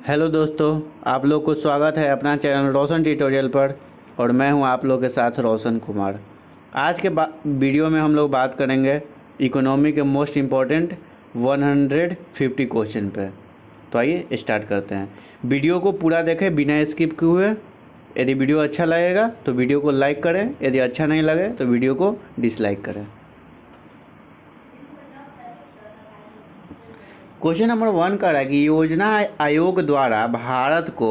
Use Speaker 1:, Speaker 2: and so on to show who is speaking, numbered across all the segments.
Speaker 1: Hello दोस्तों, आप लोग को स्वागत है अपना चैनल रोशन ट्यूटोरियल पर। और मैं हूं आप लोग के साथ रोशन कुमार। आज के वीडियो में हम लोग बात करेंगे इकोनॉमी के मोस्ट इम्पॉर्टेंट 150 क्वेश्चन पे। तो आइए स्टार्ट करते हैं। वीडियो को पूरा देखें बिना स्किप किए हुए। यदि वीडियो अच्छा लगेगा तो वीडियो को लाइक करें, यदि अच्छा नहीं लगे तो वीडियो को डिसलाइक करें। क्वेश्चन नंबर 1 का है कि योजना आयोग द्वारा भारत को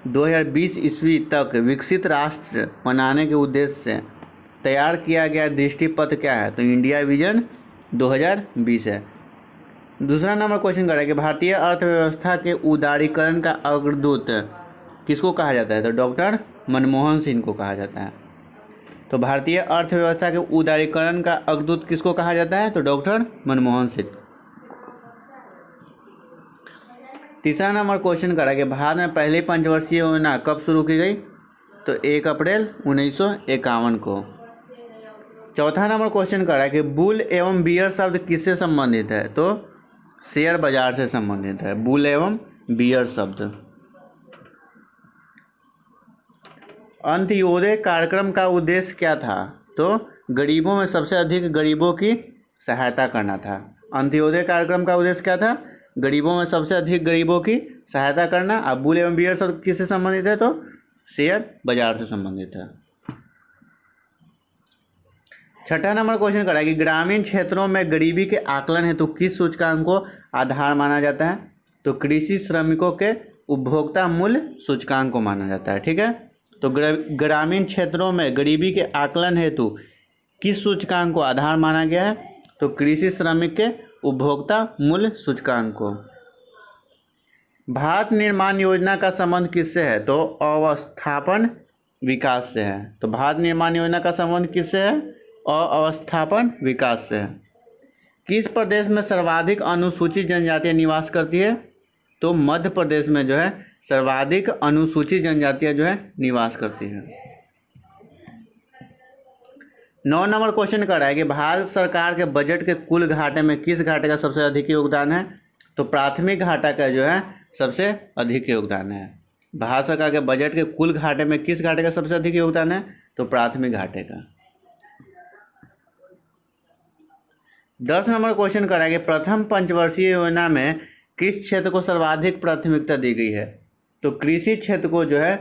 Speaker 1: 2020 ईस्वी तक विकसित राष्ट्र बनाने के उद्देश्य से तैयार किया गया दृष्टिपत्र क्या है? तो इंडिया विजन 2020 है। दूसरा नंबर क्वेश्चन का है कि भारतीय अर्थव्यवस्था के उदारीकरण का अग्रदूत किसको कहा जाता है? तो डॉक्टर मनमोहन सिंह को कहा जाता है। तो भारतीय अर्थव्यवस्था के उदारीकरण का अग्रदूत किसको कहा जाता है? तो डॉक्टर मनमोहन सिंह। तीसरा नंबर क्वेश्चन करा कि भारत में पहली पंचवर्षीय योजना कब शुरू की गई? तो 1 अप्रैल 1951 को। चौथा नंबर क्वेश्चन करा कि बुल एवं बियर शब्द किससे संबंधित है? तो शेयर बाजार से संबंधित है बुल एवं बियर शब्द। अंत्योदय कार्यक्रम का उद्देश्य क्या था? तो गरीबों में सबसे अधिक गरीबों की सहायता करना था। अंत्योदय कार्यक्रम का उद्देश्य क्या था? गरीबों में सबसे अधिक गरीबों की सहायता करना। अब बुल एवं बियर शब्द किससे संबंधित है? तो शेयर बाजार से संबंधित है। छठा नंबर क्वेश्चन करा कि ग्रामीण क्षेत्रों में गरीबी के आकलन हेतु किस सूचकांक को आधार माना जाता है? तो कृषि श्रमिकों के उपभोक्ता मूल्य सूचकांक को माना जाता है। ठीक है, तो ग्रामीण क्षेत्रों में गरीबी के आकलन हेतु किस सूचकांक को आधार माना गया है? तो कृषि श्रमिक के उपभोक्ता मूल्य सूचकांक को। भारत निर्माण योजना का संबंध किससे है? तो अवस्थापन विकास से है। तो भारत निर्माण योजना का संबंध किससे है? अवस्थापन विकास से है। किस प्रदेश में सर्वाधिक अनुसूचित जनजातियां निवास करती है? तो मध्य प्रदेश में जो है सर्वाधिक अनुसूचित जनजातियां जो है निवास करती है। 9 नंबर क्वेश्चन कर रहा है कि भारत सरकार के बजट के कुल घाटे में किस घाटे का सबसे अधिक योगदान है? तो प्राथमिक घाटा का जो है सबसे अधिक योगदान है। भारत सरकार के बजट के कुल घाटे में किस घाटे का सबसे अधिक योगदान है? तो प्राथमिक घाटे का। 10 नंबर क्वेश्चन कर रहा है कि प्रथम पंचवर्षीय योजना में किस क्षेत्र को सर्वाधिक प्राथमिकता दी गई है? तो कृषि क्षेत्र को जो है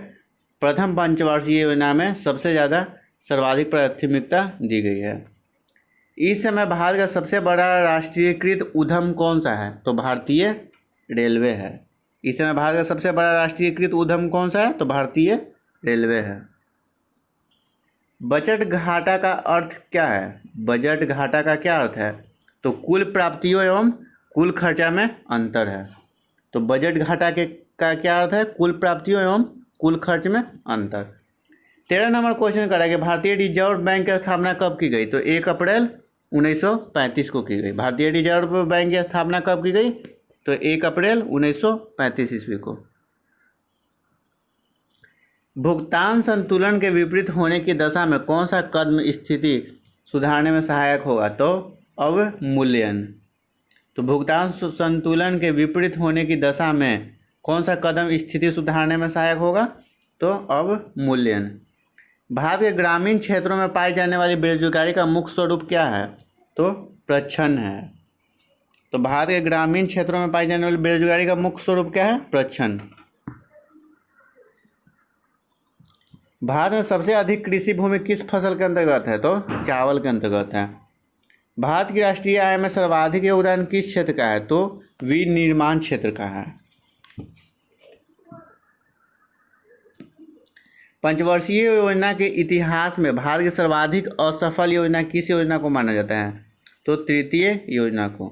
Speaker 1: प्रथम पंचवर्षीय योजना में सबसे ज़्यादा सर्वाधिक प्राथमिकता दी गई है। इस समय भारत का सबसे बड़ा राष्ट्रीयकृत उद्यम कौन सा है? तो भारतीय रेलवे है। इस समय भारत का सबसे बड़ा राष्ट्रीयकृत उद्यम कौन सा है? तो भारतीय रेलवे है। बजट घाटा का अर्थ क्या है? बजट घाटा का क्या अर्थ है? तो कुल प्राप्तियों एवं कुल खर्चा में अंतर है। तो बजट घाटा का क्या अर्थ है? कुल प्राप्तियों एवं कुल खर्च में अंतर। 13 नंबर क्वेश्चन करा कि भारतीय रिजर्व बैंक की स्थापना कब की गई? तो 1 अप्रैल 1935 को की गई। भारतीय रिजर्व बैंक की स्थापना कब की गई? तो 1 अप्रैल 1935 ईस्वी को। भुगतान संतुलन के विपरीत होने की दशा में कौन सा कदम स्थिति सुधारने में सहायक होगा? तो अवमूल्यन। तो भुगतान संतुलन के विपरीत होने की दशा में कौन सा कदम स्थिति सुधारने में सहायक होगा? तो अवमूल्यन। भारत के ग्रामीण क्षेत्रों में पाई जाने वाली बेरोजगारी का मुख्य स्वरूप क्या है? तो प्रच्छन्न है। तो भारत के ग्रामीण क्षेत्रों में पाई जाने वाली बेरोजगारी का मुख्य स्वरूप क्या है? प्रच्छन्न। भारत में सबसे अधिक कृषि भूमि किस फसल के अंतर्गत है? तो चावल के अंतर्गत है। भारत की राष्ट्रीय आय में सर्वाधिक योगदान किस क्षेत्र का है? तो विनिर्माण क्षेत्र का है। पंचवर्षीय योजना के इतिहास में भारत की सर्वाधिक असफल योजना किस योजना को माना जाता है? तो तृतीय योजना को।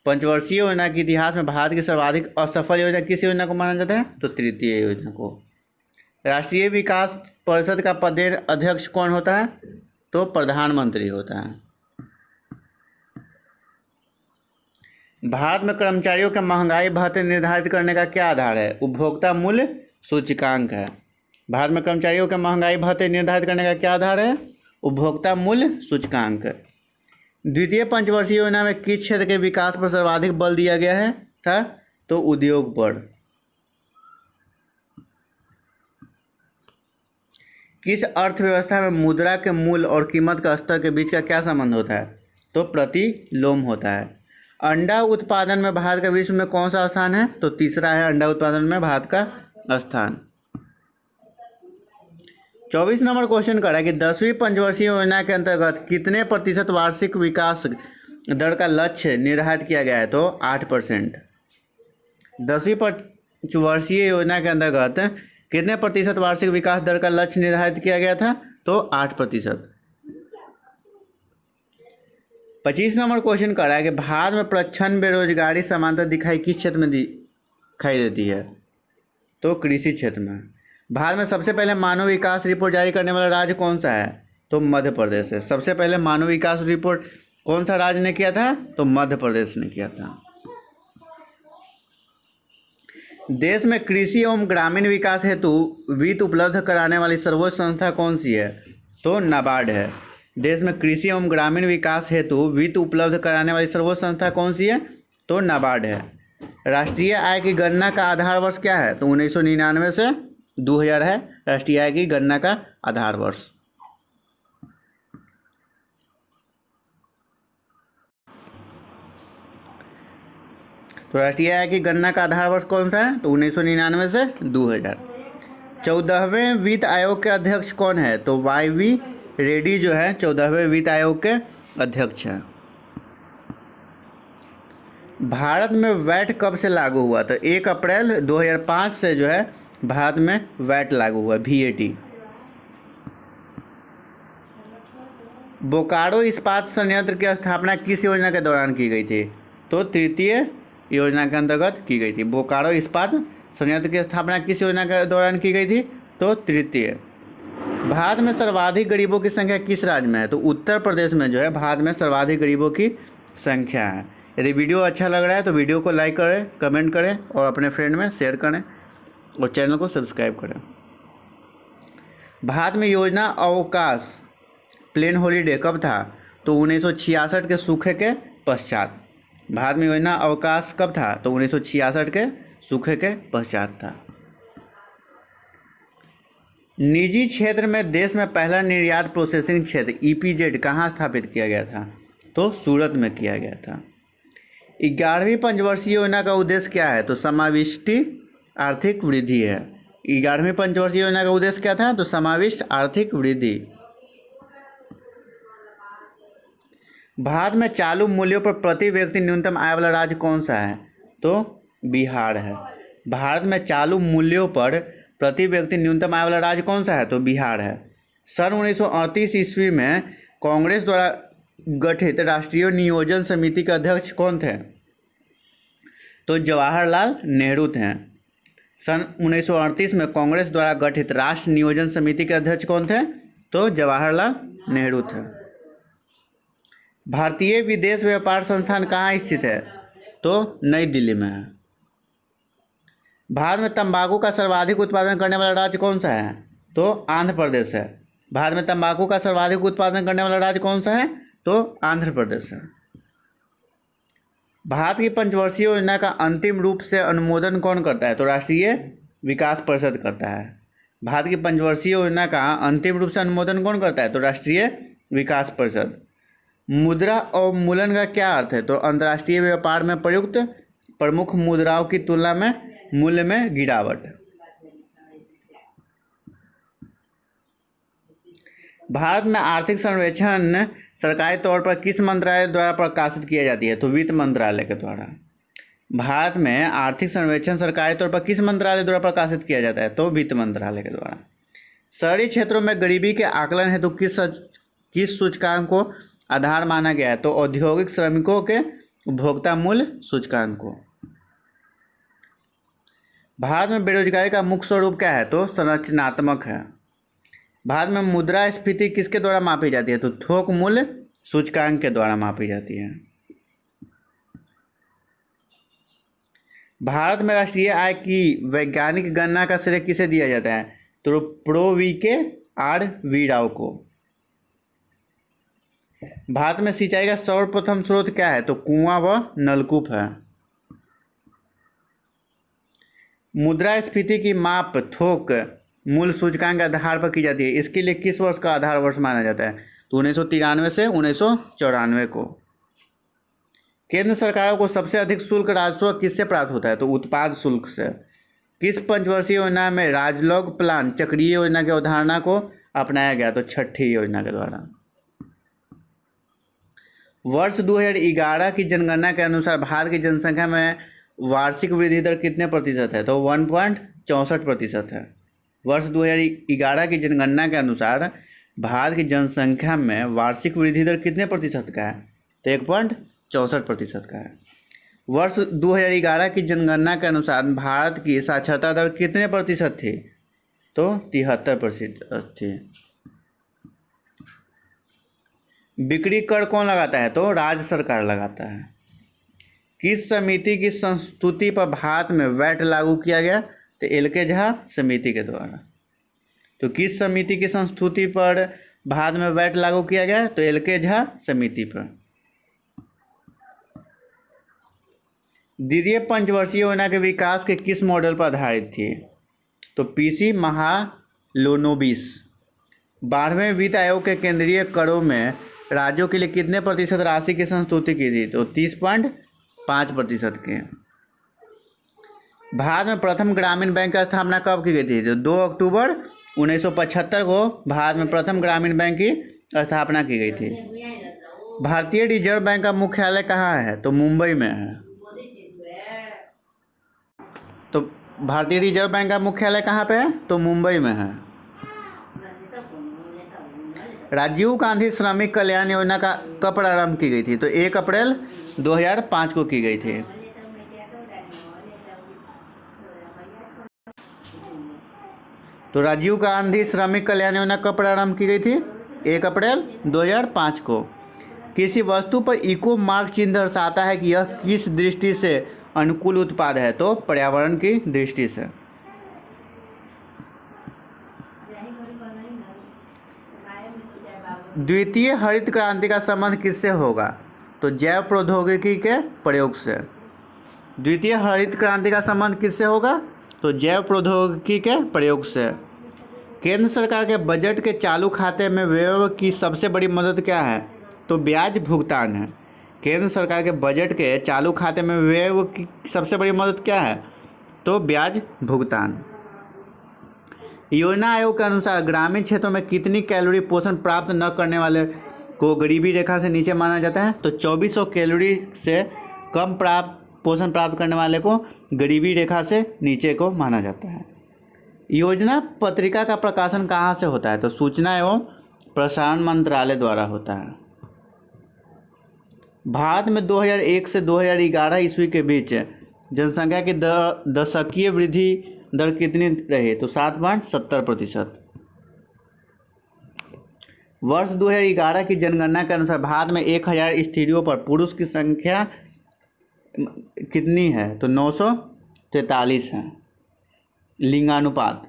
Speaker 1: पंचवर्षीय योजना के इतिहास में भारत की सर्वाधिक असफल योजना किस योजना को माना जाता है? तो तृतीय योजना को। राष्ट्रीय विकास परिषद का पदेन अध्यक्ष कौन होता है? तो प्रधानमंत्री होता है। भारत में कर्मचारियों के महंगाई भत्ते निर्धारित करने का क्या आधार है? उपभोक्ता मूल्य सूचकांक है। भारत में कर्मचारियों के महंगाई भत्ते निर्धारित करने का क्या आधार है? उपभोक्ता मूल्य सूचकांक। द्वितीय पंचवर्षीय योजना में किस क्षेत्र के विकास पर सर्वाधिक बल दिया गया है था? तो उद्योग पर। किस अर्थव्यवस्था में मुद्रा के मूल्य और कीमत का स्तर के बीच का क्या संबंध होता है? तो प्रतिलोम होता है। अंडा उत्पादन में भारत का विश्व में कौन सा स्थान है? तो तीसरा है अंडा उत्पादन में भारत का स्थान। 24 नंबर क्वेश्चन कर रहा है कि 10वीं पंचवर्षीय योजना के अंतर्गत कितने प्रतिशत वार्षिक विकास दर का लक्ष्य निर्धारित किया गया है? तो 8%। 10वीं पंचवर्षीय योजना के अंतर्गत कितने प्रतिशत वार्षिक विकास दर का लक्ष्य निर्धारित किया गया था? तो 8%। 25 नंबर क्वेश्चन कर रहा है कि भारत में प्रच्छन्न बेरोजगारी समानता दिखाई किस क्षेत्र में दिखाई देती है? तो कृषि क्षेत्र में। भारत में सबसे पहले मानव विकास रिपोर्ट जारी करने वाला राज्य कौन सा है? तो मध्य प्रदेश है। सबसे पहले मानव विकास रिपोर्ट कौन सा राज्य ने किया था? तो मध्य प्रदेश ने किया था। देश में कृषि एवं ग्रामीण विकास हेतु वित्त उपलब्ध कराने वाली सर्वोच्च संस्था कौन सी है? तो नाबार्ड है। देश में कृषि एवं ग्रामीण विकास हेतु वित्त उपलब्ध कराने वाली सर्वोच्च संस्था कौन सी है? तो नाबार्ड है। राष्ट्रीय आय की गणना का आधार वर्ष क्या है? तो 1999 से 2000 है राष्ट्रीय आय की गणना का आधार वर्ष। तो राष्ट्रीय आय की गणना का आधार वर्ष कौन सा है? तो 1999 से 2000। 14वें वित्त आयोग के अध्यक्ष कौन है? तो वाई रेड्डी जो है 14वें वित्त आयोग के अध्यक्ष हैं। भारत में वैट कब से लागू हुआ? तो 1 अप्रैल 2005 से जो है भारत में वैट लागू हुआ, VAT। बोकारो इस्पात संयंत्र की स्थापना किस योजना के दौरान की गई थी? तो तृतीय योजना के अंतर्गत की गई थी। बोकारो इस्पात संयंत्र की स्थापना किस योजना के दौरान की गई थी? तो तृतीय। भारत में सर्वाधिक गरीबों की संख्या किस राज्य में है? तो उत्तर प्रदेश में जो है भारत में सर्वाधिक गरीबों की संख्या है। यदि वीडियो अच्छा लग रहा है तो वीडियो को लाइक करें, कमेंट करें और अपने फ्रेंड में शेयर करें और चैनल को सब्सक्राइब करें। भारत में योजना अवकाश प्लेन हॉलीडे कब था? तो 1966 के सूखे के पश्चात। भारत में योजना अवकाश कब था? तो 1966 के सूखे के पश्चात था। निजी क्षेत्र में देश में पहला निर्यात प्रोसेसिंग क्षेत्र EPZ कहाँ स्थापित किया गया था? तो सूरत में किया गया था। 11वीं पंचवर्षीय योजना का उद्देश्य क्या है? तो समाविष्टि आर्थिक वृद्धि है। 11वीं पंचवर्षीय योजना का उद्देश्य क्या था? तो समाविष्ट आर्थिक वृद्धि। भारत में चालू मूल्यों पर प्रति व्यक्ति न्यूनतम आय वाला राज्य कौन सा है? तो बिहार है। भारत में चालू मूल्यों पर प्रति व्यक्ति न्यूनतम आय वाला राज्य कौन सा है? तो बिहार है। सन 1938 ईस्वी में कांग्रेस द्वारा गठित राष्ट्रीय नियोजन समिति के अध्यक्ष कौन थे? तो जवाहरलाल नेहरू थे। सन 1938 में कांग्रेस द्वारा गठित राष्ट्रीय नियोजन समिति के अध्यक्ष कौन थे? तो जवाहरलाल नेहरू थे। भारतीय विदेश व्यापार संस्थान कहाँ स्थित है? तो नई दिल्ली में है। भारत में तंबाकू का सर्वाधिक उत्पादन करने वाला राज्य कौन सा है? तो आंध्र प्रदेश है। भारत में तंबाकू का सर्वाधिक उत्पादन करने वाला राज्य कौन सा है? तो आंध्र प्रदेश है। भारत की पंचवर्षीय योजना का अंतिम रूप से अनुमोदन कौन करता है? तो राष्ट्रीय विकास परिषद करता है। भारत की पंचवर्षीय योजना का अंतिम रूप से अनुमोदन कौन करता है? तो राष्ट्रीय विकास परिषद। मुद्रा अवमूल्यन का क्या अर्थ है? तो अंतर्राष्ट्रीय व्यापार में प्रयुक्त प्रमुख मुद्राओं की तुलना में मूल्य में गिरावट। भारत में आर्थिक सर्वेक्षण सरकारी तौर पर किस मंत्रालय द्वारा प्रकाशित किया जाती है? तो वित्त मंत्रालय के द्वारा। भारत में आर्थिक सर्वेक्षण सरकारी तौर पर किस मंत्रालय द्वारा प्रकाशित किया जाता है? तो वित्त मंत्रालय के द्वारा। शहरी क्षेत्रों में गरीबी के आकलन हेतु किस सूचकांक को आधार माना गया है? तो औद्योगिक श्रमिकों के उपभोक्ता मूल्य सूचकांक को। भारत में बेरोजगारी का मुख्य स्वरूप क्या है? तो संरचनात्मक है। भारत में मुद्रास्फीति किसके द्वारा मापी जाती है? तो थोक मूल्य सूचकांक के द्वारा मापी जाती है। भारत में राष्ट्रीय आय की वैज्ञानिक गणना का श्रेय किसे दिया जाता है? तो प्रो VK वी राव को। भारत में सिंचाई का सर्वप्रथम स्रोत क्या है? तो कुआं व नलकूप है। मुद्रास्फीति की माप थोक मूल सूचकांक के आधार पर की जाती है। इसके लिए किस वर्ष का आधार वर्ष माना जाता है? तो 1993 से 1994 को। केंद्र सरकार को सबसे अधिक शुल्क राजस्व किससे प्राप्त होता है? तो उत्पाद शुल्क से। किस पंचवर्षीय योजना में राजलॉग प्लान चक्रीय योजना की अवधारणा को अपनाया गया? तो छठी योजना के द्वारा। वर्ष 2011 की जनगणना के अनुसार भारत की जनसंख्या में वार्षिक वृद्धि दर कितने प्रतिशत है? तो 1.64% है। वर्ष 2011 की जनगणना के अनुसार भारत की जनसंख्या में वार्षिक वृद्धि दर कितने प्रतिशत का है? तो 1.64% का है। वर्ष 2011 की जनगणना के अनुसार भारत की साक्षरता दर कितने प्रतिशत थी? तो 73% थी। बिक्री कर कौन लगाता है? तो राज्य सरकार लगाता है। किस समिति की संस्तुति पर भारत में वैट लागू किया गया? तो एल.के. झा समिति के द्वारा। तो किस समिति की संस्तुति पर भारत में वैट लागू किया गया? तो एल.के. झा समिति पर। द्वितीय पंचवर्षीय योजना के विकास के किस मॉडल पर आधारित थी? तो पीसी महालोनोबिस। 12वें वित्त आयोग के केंद्रीय करों में राज्यों के लिए कितने प्रतिशत राशि की संस्तुति की थी? तो 30.5% की। भारत में प्रथम ग्रामीण बैंक की स्थापना कब की गई थी? तो 2 अक्टूबर 1975 को भारत में प्रथम ग्रामीण बैंक की स्थापना की गई थी। भारतीय रिजर्व बैंक का मुख्यालय कहाँ है? तो मुंबई में है। तो भारतीय रिजर्व बैंक का मुख्यालय कहाँ पे है? तो मुंबई में है। राजीव गांधी श्रमिक कल्याण योजना का कब प्रारंभ की गई थी? तो 1 अप्रैल 2005 को की गई थी। तो राजीव गांधी श्रमिक कल्याण योजना कब प्रारंभ की गई थी? 1 अप्रैल 2005 को। किसी वस्तु पर इको मार्क चिन्ह दर्शाता है कि यह किस दृष्टि से अनुकूल उत्पाद है? तो पर्यावरण की दृष्टि से। द्वितीय हरित क्रांति का संबंध किससे होगा? तो जैव प्रौद्योगिकी के प्रयोग से। द्वितीय हरित क्रांति का संबंध किससे होगा? तो जैव प्रौद्योगिकी के प्रयोग से। केंद्र सरकार के बजट के चालू खाते में व्यय की सबसे बड़ी मदद क्या है? तो ब्याज भुगतान है। केंद्र सरकार के बजट के चालू खाते में व्यय की सबसे बड़ी मदद क्या है? तो ब्याज भुगतान। योजना आयोग के अनुसार ग्रामीण क्षेत्रों में कितनी कैलोरी पोषण प्राप्त न करने वाले को गरीबी रेखा से नीचे माना जाता है? तो 2400 कैलोरी से कम पोषण प्राप्त करने वाले को गरीबी रेखा से नीचे को माना जाता है। योजना पत्रिका का प्रकाशन कहाँ से होता है? तो सूचना एवं प्रसारण मंत्रालय द्वारा होता है। भारत में 2001 से 2011 ईस्वी के बीच जनसंख्या की दशकीय वृद्धि दर कितनी रही? तो 7.70%। वर्ष 2011 की जनगणना के अनुसार भारत में 1000 स्त्रियों पर पुरुष की संख्या कितनी है? तो 943 है। लिंगानुपात।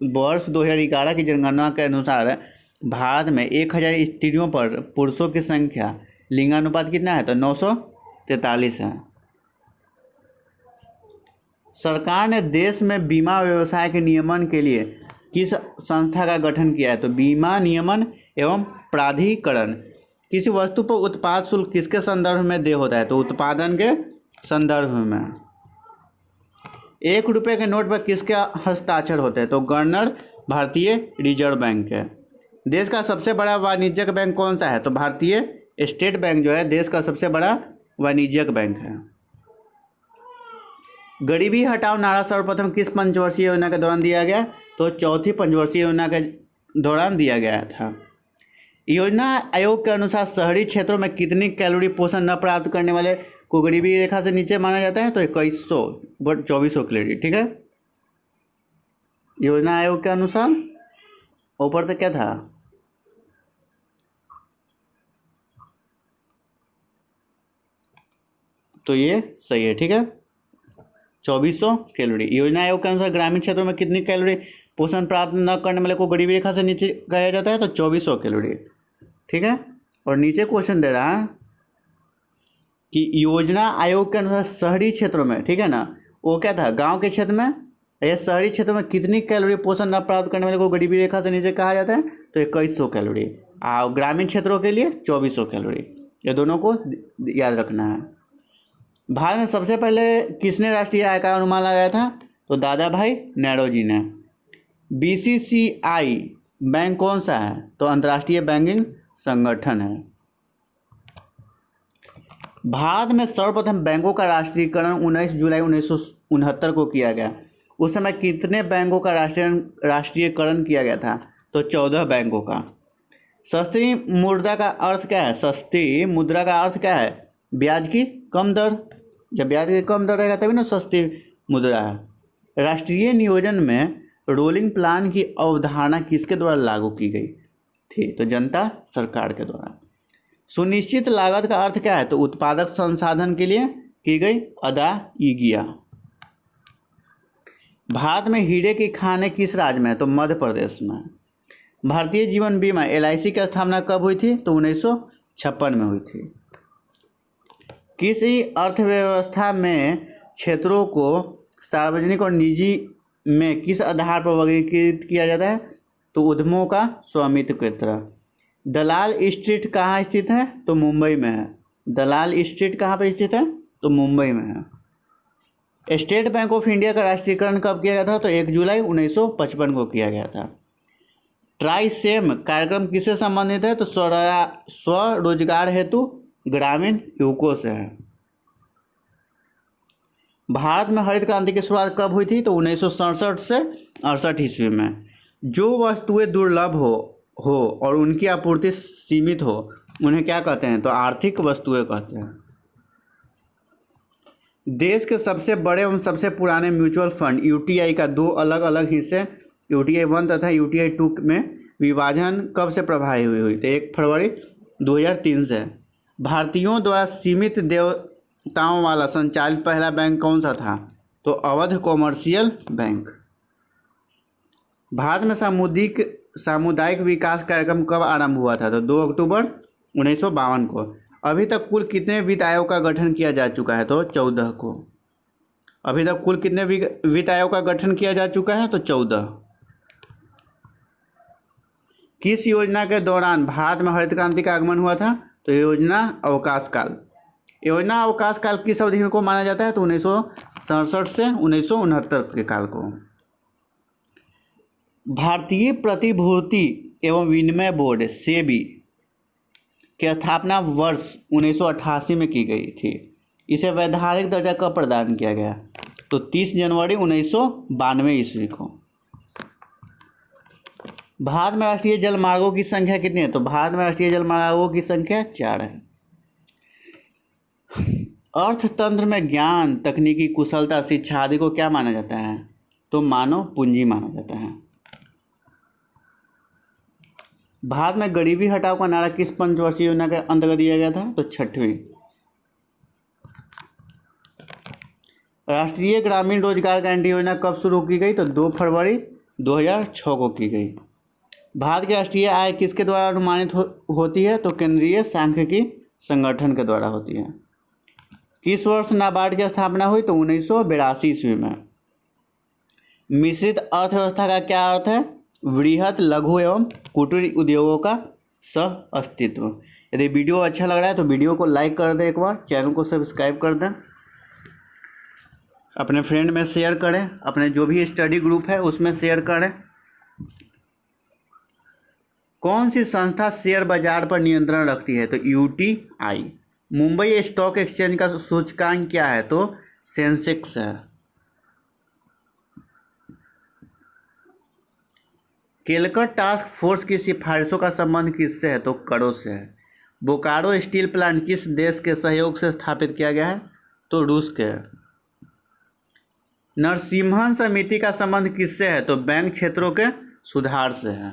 Speaker 1: वर्ष 2011 की जनगणना के अनुसार भारत में 1000 स्त्रियों पर पुरुषों की संख्या लिंगानुपात कितना है? तो 943 है। सरकार ने देश में बीमा व्यवसाय के नियमन के लिए किस संस्था का गठन किया है? तो बीमा नियमन एवं प्राधिकरण। किसी वस्तु पर उत्पाद शुल्क किसके संदर्भ में देय होता है? तो उत्पादन के संदर्भ में। 1 रुपये के नोट पर किसके हस्ताक्षर होते हैं? तो गवर्नर भारतीय रिजर्व बैंक है। देश का सबसे बड़ा वाणिज्यिक बैंक कौन सा है? तो भारतीय स्टेट बैंक जो है देश का सबसे बड़ा वाणिज्यिक बैंक है। गरीबी हटाओ नारा सर्वप्रथम किस पंचवर्षीय योजना के दौरान दिया गया? तो चौथी पंचवर्षीय योजना के दौरान दिया गया था। योजना आयोग के अनुसार शहरी क्षेत्रों में कितनी कैलोरी पोषण न प्राप्त करने वाले को गरीबी रेखा से नीचे माना जाता है? तो 2400 कैलोरी। ठीक है। योजना आयोग के अनुसार ऊपर तक क्या था? तो ये सही है। ठीक है। 2400 कैलोरी। योजना आयोग के अनुसार ग्रामीण क्षेत्रों में कितनी कैलोरी पोषण प्राप्त न करने वाले को गरीबी रेखा से नीचे कहा जाता है? तो 2400 कैलोरी। ठीक है। और नीचे क्वेश्चन दे रहा है कि योजना आयोग के अनुसार शहरी क्षेत्रों में, ठीक है ना, वो क्या था? गांव के क्षेत्र में ये शहरी क्षेत्रों में कितनी कैलोरी पोषण न प्राप्त करने वाले को गरीबी रेखा से नीचे कहा जाता है? तो 2100 कैलोरी। और ग्रामीण क्षेत्रों के लिए 2400 कैलोरी। ये दोनों को याद रखना है। भारत में सबसे पहले किसने राष्ट्रीय आय का अनुमान लगाया था? तो दादा भाई नौरोजी ने। BCCI बैंक कौन सा है? तो अंतर्राष्ट्रीय बैंकिंग संगठन है। भारत में सर्वप्रथम बैंकों का राष्ट्रीयकरण 19 जुलाई 1969 को किया गया। उस समय कितने बैंकों का राष्ट्रीयकरण किया गया था? तो 14 बैंकों का। सस्ती मुद्रा का अर्थ क्या है? सस्ती मुद्रा का अर्थ क्या है? ब्याज की कम दर। जब ब्याज की कम दर रहेगा तभी ना सस्ती मुद्रा है। राष्ट्रीय नियोजन में रोलिंग प्लान की अवधारणा किसके द्वारा लागू की गई थी? तो जनता सरकार के द्वारा। सुनिश्चित लागत का अर्थ क्या है? तो उत्पादक संसाधन के लिए की गई अदायगियां। भारत में हीरे की खानें किस राज्य में है? तो मध्य प्रदेश में। भारतीय जीवन बीमा LIC की स्थापना कब हुई थी? तो 1956 में हुई थी। किसी अर्थव्यवस्था में क्षेत्रों को सार्वजनिक और निजी में किस आधार पर वर्गीकृत किया जाता है? तो उद्यमों का स्वामित्व की तरह। दलाल स्ट्रीट कहाँ स्थित है? तो मुंबई में है। दलाल स्ट्रीट कहाँ पर स्थित है? तो मुंबई में है। स्टेट बैंक ऑफ इंडिया का राष्ट्रीयकरण कब किया गया था? तो 1 जुलाई 1955 को किया गया था। ट्राइसेम कार्यक्रम किससे संबंधित है? तो स्वरोजगार हेतु ग्रामीण युवकों से है। भारत में हरित क्रांति की शुरुआत कब हुई थी? तो 1967 से 68 ईस्वी में। जो वस्तुएं दुर्लभ हो और उनकी आपूर्ति सीमित हो उन्हें क्या कहते हैं? तो आर्थिक वस्तुएं कहते हैं। देश के सबसे बड़े एवं सबसे पुराने म्यूचुअल फंड UTI का दो अलग अलग हिस्से UTI 1 तथा UTI 2 में विभाजन कब से प्रभावी हुई? तो 1 फरवरी 2003 से। भारतीयों द्वारा सीमित देयताओं वाला संचालित पहला बैंक कौन सा था? तो अवध कॉमर्शियल बैंक। भारत में सामुदायिक विकास कार्यक्रम कब आरंभ हुआ था? तो 2 अक्टूबर 1952 को। अभी तक कुल कितने वित्त आयोग का गठन किया जा चुका है? तो 14 को। अभी तक कुल कितने वित्त आयोग का गठन किया जा चुका है? तो 14। किस योजना के दौरान भारत में हरित क्रांति का आगमन हुआ था? तो योजना अवकाश काल। योजना अवकाश काल किस अवधि को माना जाता है? तो 1967 से 1969 के काल को। भारतीय प्रतिभूति एवं विनिमय बोर्ड सेबी की स्थापना वर्ष 1988 में की गई थी। इसे वैधानिक दर्जा कब प्रदान किया गया? तो 30 जनवरी 1992 ईस्वी को। भारत में राष्ट्रीय जल मार्गों की संख्या कितनी है? तो भारत में राष्ट्रीय जल मार्गों की संख्या 4 है। अर्थतंत्र में ज्ञान, तकनीकी कुशलता, शिक्षा आदि को क्या माना जाता है? तो मानव पूंजी माना जाता है। भारत में गरीबी हटाओ का नारा किस पंचवर्षीय योजना के अंतर्गत दिया गया था? तो 6वीं। राष्ट्रीय ग्रामीण रोजगार गारंटी योजना कब शुरू की गई? तो 2 फरवरी 2006 को की गई। भारत की राष्ट्रीय आय किसके द्वारा अनुमानित होती है? तो केंद्रीय सांख्यिकी संगठन के द्वारा होती है। किस वर्ष नाबार्ड की स्थापना हुई? तो 1982 ईस्वी में। मिश्रित अर्थव्यवस्था का क्या अर्थ है? वृहत, लघु एवं कुटीर उद्योगों का सह अस्तित्व। यदि वीडियो अच्छा लग रहा है तो वीडियो को लाइक कर दें, एक बार चैनल को सब्सक्राइब कर दें, अपने फ्रेंड में शेयर करें, अपने जो भी स्टडी ग्रुप है उसमें शेयर करें। कौन सी संस्था शेयर बाजार पर नियंत्रण रखती है? तो UTI। मुंबई स्टॉक एक्सचेंज का सूचकांक क्या है? तो सेंसेक्स है। केलकट टास्क फोर्स की सिफारिशों का संबंध किससे है? तो करों से है। बोकारो स्टील प्लांट किस देश के सहयोग से स्थापित किया गया है? तो रूस के। नरसिम्हन समिति का संबंध किससे है? तो बैंक क्षेत्रों के सुधार से है।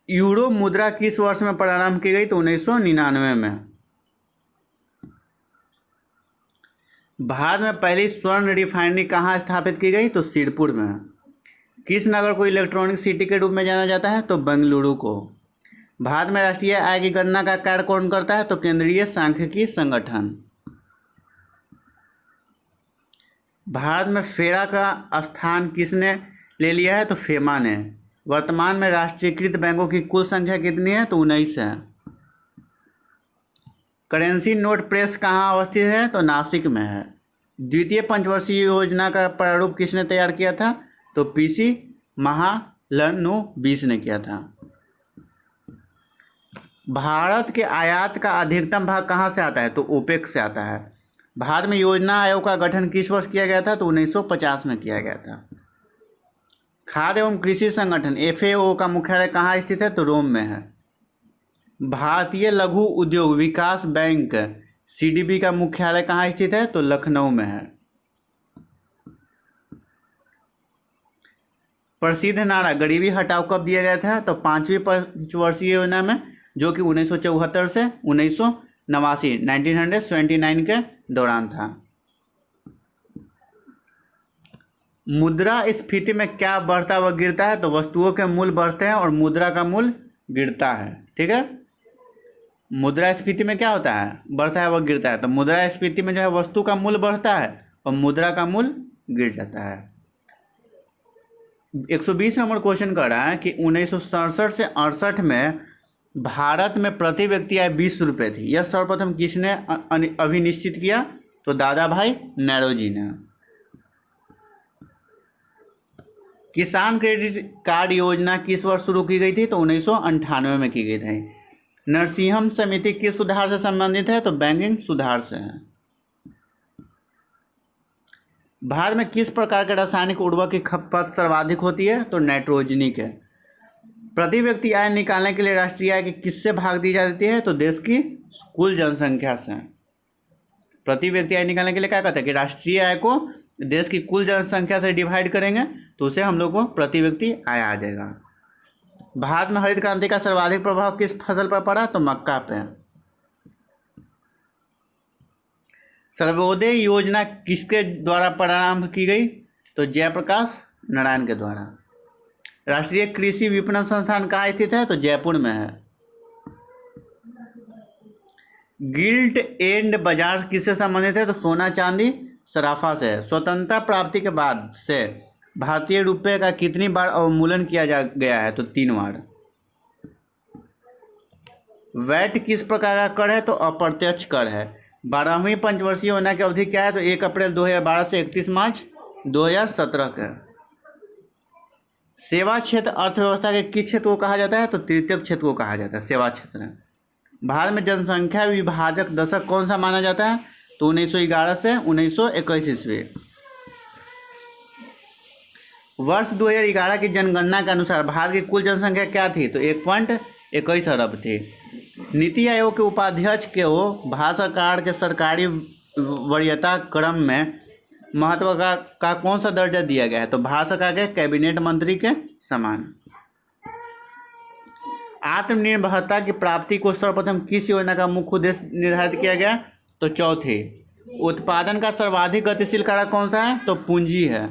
Speaker 1: यूरो मुद्रा किस वर्ष में प्रारंभ की गई? तो 1999 में। भारत में पहली स्वर्ण रिफाइनरी कहाँ स्थापित की गई? तो सिरपुर में। किस नगर को इलेक्ट्रॉनिक सिटी के रूप में जाना जाता है? तो बेंगलुरु को। भारत में राष्ट्रीय आय की गणना का कार्य कौन करता है? तो केंद्रीय सांख्यिकी संगठन। भारत में फेरा का स्थान किसने ले लिया है? तो फेमा ने। वर्तमान में राष्ट्रीयकृत बैंकों की कुल संख्या कितनी है? तो 19 है। करेंसी नोट प्रेस कहाँ अवस्थित है? तो नासिक में है। द्वितीय पंचवर्षीय योजना का प्रारूप किसने तैयार किया था? तो पीसी महालनोबिस ने किया था। भारत के आयात का अधिकतम भाग कहाँ से आता है? तो ओपेक से आता है। भारत में योजना आयोग का गठन किस वर्ष किया गया था? तो 1950 में किया गया था। खाद्य एवं कृषि संगठन FAO का मुख्यालय कहाँ स्थित है? तो रोम में है। भारतीय लघु उद्योग विकास बैंक CDB का मुख्यालय कहाँ स्थित है? तो लखनऊ में है। प्रसिद्ध नारा गरीबी हटाओ कब दिया गया था? तो 5वीं पंचवर्षीय योजना में, जो कि 1974 से 1989 1979 के दौरान था। मुद्रास्फीति में क्या बढ़ता व गिरता है? तो वस्तुओं के मूल्य बढ़ते हैं और मुद्रा का मूल्य गिरता है। ठीक है, मुद्रास्फीति में क्या होता है? बढ़ता है व गिरता है। तो मुद्रास्फीति में जो है वस्तु का मूल्य बढ़ता है और मुद्रा का मूल्य गिर जाता है। 120 नंबर क्वेश्चन कर रहा है कि 1967 से 68 में भारत में प्रति व्यक्ति आय 20 रुपये थी। यह सर्वप्रथम किसने अभिनिश्चित किया? तो दादा भाई नौरोजी ने। किसान क्रेडिट कार्ड योजना किस वर्ष शुरू की गई थी? तो 1998 में की गई थी। नरसिंहम समिति किस सुधार से संबंधित है? तो बैंकिंग सुधार से है। भारत में किस प्रकार के रासायनिक उर्वरक की खपत सर्वाधिक होती है? तो नाइट्रोजनिक है। प्रति व्यक्ति आय निकालने के लिए राष्ट्रीय आय की किससे भाग दी जाती है? तो देश की कुल जनसंख्या से। प्रति व्यक्ति आय निकालने के लिए क्या कहते हैं कि राष्ट्रीय आय को देश की कुल जनसंख्या से डिवाइड करेंगे तो उसे हम लोग को प्रति व्यक्ति आय आ जाएगा। भारत में हरित क्रांति का सर्वाधिक प्रभाव किस फसल पर पड़ा? तो मक्का पे। सर्वोदय योजना किसके द्वारा प्रारंभ की गई? तो जयप्रकाश नारायण के द्वारा। राष्ट्रीय कृषि विपणन संस्थान कहाँ स्थित है? तो जयपुर में है। गिल्ट एंड बाजार किससे संबंधित है? तो सोना चांदी सराफा से है। स्वतंत्रता प्राप्ति के बाद से भारतीय रुपये का कितनी बार अवमूल्यन किया गया है? तो 3 बार। वैट किस प्रकार का कर है? तो अप्रत्यक्ष कर है। 12वीं पंचवर्षीय योजना की अवधि क्या है? तो 1 अप्रैल 2012 से 31 मार्च 2017 का। सेवा क्षेत्र अर्थव्यवस्था के किस क्षेत्र को कहा जाता है? तो तृतीयक क्षेत्र को कहा जाता है सेवा क्षेत्र। भारत में जनसंख्या विभाजक दशक कौन सा माना जाता है? तो 1911 से 1921 ईस्वी। वर्ष 2011 की जनगणना के अनुसार भारत की कुल जनसंख्या क्या थी? तो 1.21 अरब थी। नीति आयोग के उपाध्यक्ष को भारत सरकार के सरकारी वरीयता क्रम में महत्व का कौन सा दर्जा दिया गया है? तो भारत सरकार के कैबिनेट मंत्री के समान। आत्मनिर्भरता की प्राप्ति को सर्वप्रथम किस योजना का मुख्य उद्देश्य निर्धारित किया गया? तो चौथी। उत्पादन का सर्वाधिक गतिशील कारक कौन सा है? तो पूंजी है।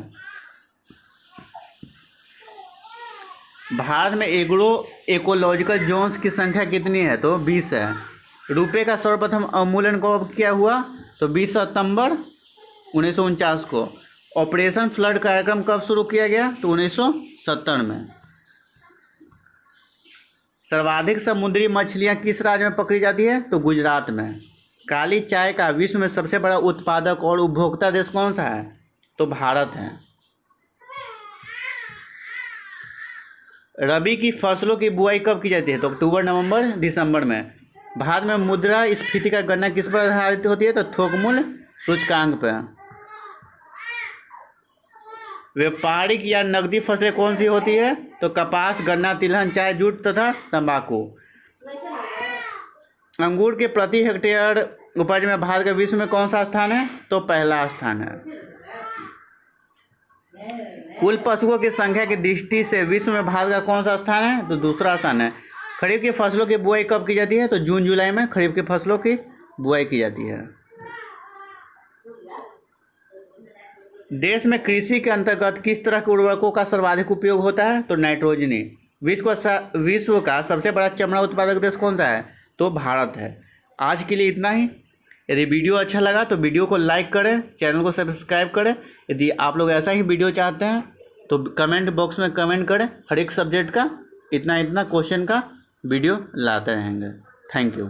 Speaker 1: भारत में एग्रो इकोलॉजिकल जोन्स की संख्या कितनी है? तो 20 है। रुपये का सर्वप्रथम अवमूल्यन कब किया हुआ? तो 20 सितंबर 1949 को। ऑपरेशन फ्लड कार्यक्रम कब शुरू किया गया? तो 1970 में। सर्वाधिक समुद्री मछलियां किस राज्य में पकड़ी जाती है? तो गुजरात में। काली चाय का विश्व में सबसे बड़ा उत्पादक और उपभोक्ता देश कौन सा है? तो भारत है। रबी की फसलों की बुआई कब की जाती है? तो अक्टूबर नवंबर दिसंबर में। भारत में मुद्रास्फीति का गणना किस पर आधारित होती है? तो थोक मूल्य सूचकांक पर। व्यापारिक या नकदी फसलें कौन सी होती है? तो कपास, गन्ना, तिलहन, चाय, जूट तथा तंबाकू। अंगूर के प्रति हेक्टेयर उपज में भारत के विश्व में कौन सा स्थान है? तो पहला स्थान है। कुल पशुओं की संख्या की दृष्टि से विश्व में भारत का कौन सा स्थान है? तो दूसरा स्थान है। खरीफ की फसलों की बुआई कब की जाती है? तो जून जुलाई में खरीफ की फसलों की बुआई की जाती है। देश में कृषि के अंतर्गत किस तरह के उर्वरकों का सर्वाधिक उपयोग होता है? तो नाइट्रोजनी। विश्व का सबसे बड़ा चमड़ा उत्पादक देश कौन सा है? तो भारत है। आज के लिए इतना ही। यदि वीडियो अच्छा लगा तो वीडियो को लाइक करें, चैनल को सब्सक्राइब करें। यदि आप लोग ऐसा ही वीडियो चाहते हैं तो कमेंट बॉक्स में कमेंट करें। हर एक सब्जेक्ट का इतना इतना क्वेश्चन का वीडियो लाते रहेंगे। Thank you.